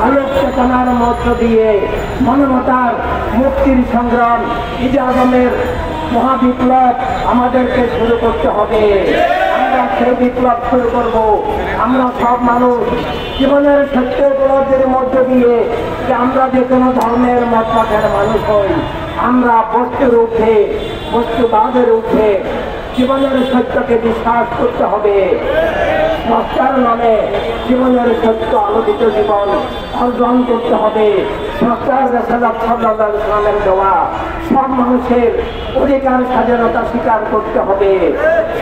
আলোক চেতনার মধ্য দিয়ে মানবতার মুক্তির সংগ্রাম ঈদে আজমের মহাবিপ্লব আমাদেরকে শুরু করতে হবে। আমরা সেই বিপ্লব শুরু করব। আমরা সব মানুষ জীবনের সত্য উপলব্ধির মধ্য দিয়ে যে আমরা যে কোনো ধর্মের মতবাদের মানুষ হই, আমরা বস্তুর ঊর্ধ্বে বস্তুবাদের ঊর্ধ্বে জীবনের সত্যকে বিশ্বাস করতে হবে। সংস্কার নামে জীবনের সত্য আলোকিত জীবন অর্জন করতে হবে। সংস্কার রাসূলের দেওয়া সব মানুষের অধিকার স্বাধীনতা স্বীকার করতে হবে।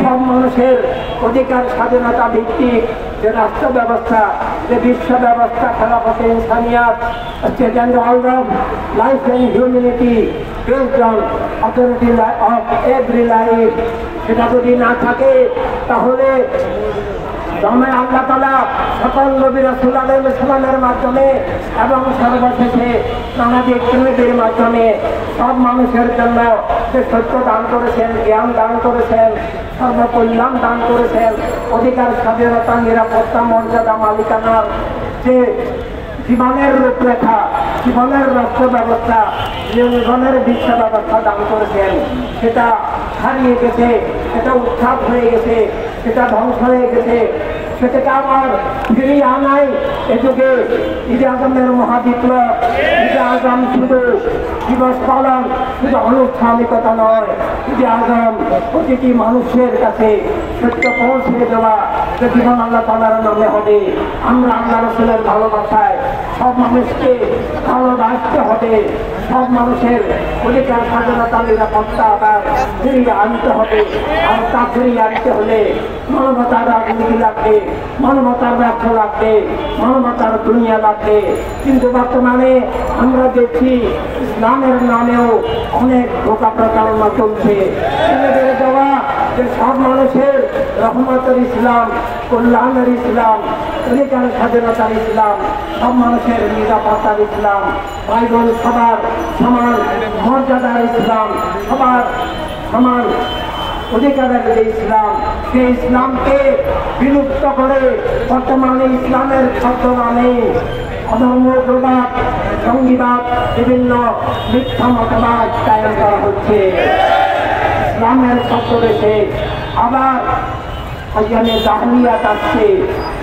সব মানুষের অধিকার স্বাধীনতা ভিত্তিক যে রাষ্ট্র ব্যবস্থা, যে বিশ্ব ব্যবস্থা, খেলাফতে ইনসানিয়াত, state all of life and humanity based on authority of every life, সেটা যদি না থাকে তাহলে আল্লাহ তাআলা সকল নবী রাসূল আলাইহিস সালামের মাধ্যমে এবং সর্বশেষে নানাবিক নবীর মাধ্যমে সব মানুষের জন্য যে সত্য দান করেছেন, জ্ঞান দান করেছেন, সর্বকল্যাণ দান করেছেন, অধিকার স্বাধীনতা নিরাপত্তা মর্যাদা মালিকানার যে জীবনের রূপরেখা, জীবনের রাষ্ট্র ব্যবস্থা, জীবনের বিশ্ব ব্যবস্থা দান করেছেন, সেটা হারিয়ে গেছে, সেটা উৎখাত হয়ে গেছে, সেটা ধ্বংস হয়ে গেছে। সেটাকে আবার ফিরিয়ে আনাই এ যুগে ঈদে আজমের মহাবিপ্লব। ঈদে আজম শুধু দিবস পালন, শুধু আনুষ্ঠানিকতা নয়, ঈদে আজম প্রতিটি মানুষের কাছে সত্য পৌঁছে দেওয়া যে জীবন আল্লাহ তাআলার নামে হবে। আমরা আল্লাহ রাসূলের ভালোবাসায় সব মানুষকে ভালোবাসতে হবে। সব মানুষের অধিকার স্বাধীনতা নিরাপত্তা আবার ফিরিয়ে আনতে হবে। আর তা ফিরিয়ে আনতে হলে মানবতার রাজনীতি লাগবে, মানবতার ব্যবসা লাগবে, মানবতার দুনিয়া লাগবে। কিন্তু বর্তমানে আমরা দেখছি ইসলামের নামেও অনেক ধোঁকা প্রচারণা চলছে। ছেলেদের দেওয়া যে সব মানুষের রহমতের ইসলাম, কল্যাণের ইসলাম, অধিকার স্বাধীনতার ইসলাম, সব মানুষের নিরাপত্তার ইসলাম, ভাই বোন সবার সমান মর্যাদার ইসলাম, সবার সমান অধিকারের যে ইসলাম, সেই ইসলামকে বিলুপ্ত করে বর্তমানে ইসলামের ছদ্মনামে অধর্মবাদ, জঙ্গিবাদ, বিভিন্ন মিথ্যা মতবাদ কায়েম করা হচ্ছে। ইসলামের ছদ্মবেশে আবার ওইখানে জাহেলিয়াত আসছে।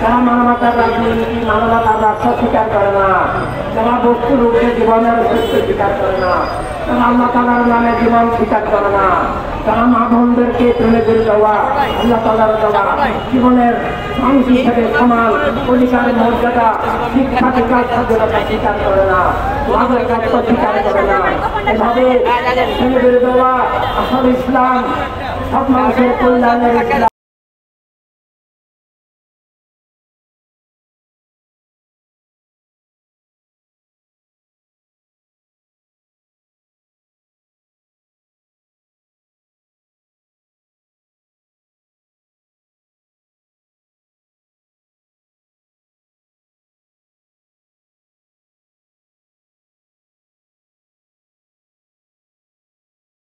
যারা মানবতার রাজনীতি, মানবতার রাষ্ট্র স্বীকার করে না, যারা বস্তুর রূপে জীবনের সত্য স্বীকার করে না, যারা আল্লাহ তাআলার নামে জীবন স্বীকার করে না, যারা মা বোনদেরকে প্রেমেদের দেওয়া, আল্লাহ তাআলার দেওয়া জীবনের মানুষ হিসেবে সমান অধিকার মর্যাদা, শিক্ষা বিকাশ স্বাধীনতা স্বীকার করে না, লাভের তত্ত্ব স্বীকার করে না, এভাবে প্রেমেদের দেওয়া আসল ইসলাম, সব মানুষের কল্যাণের ইসলাম।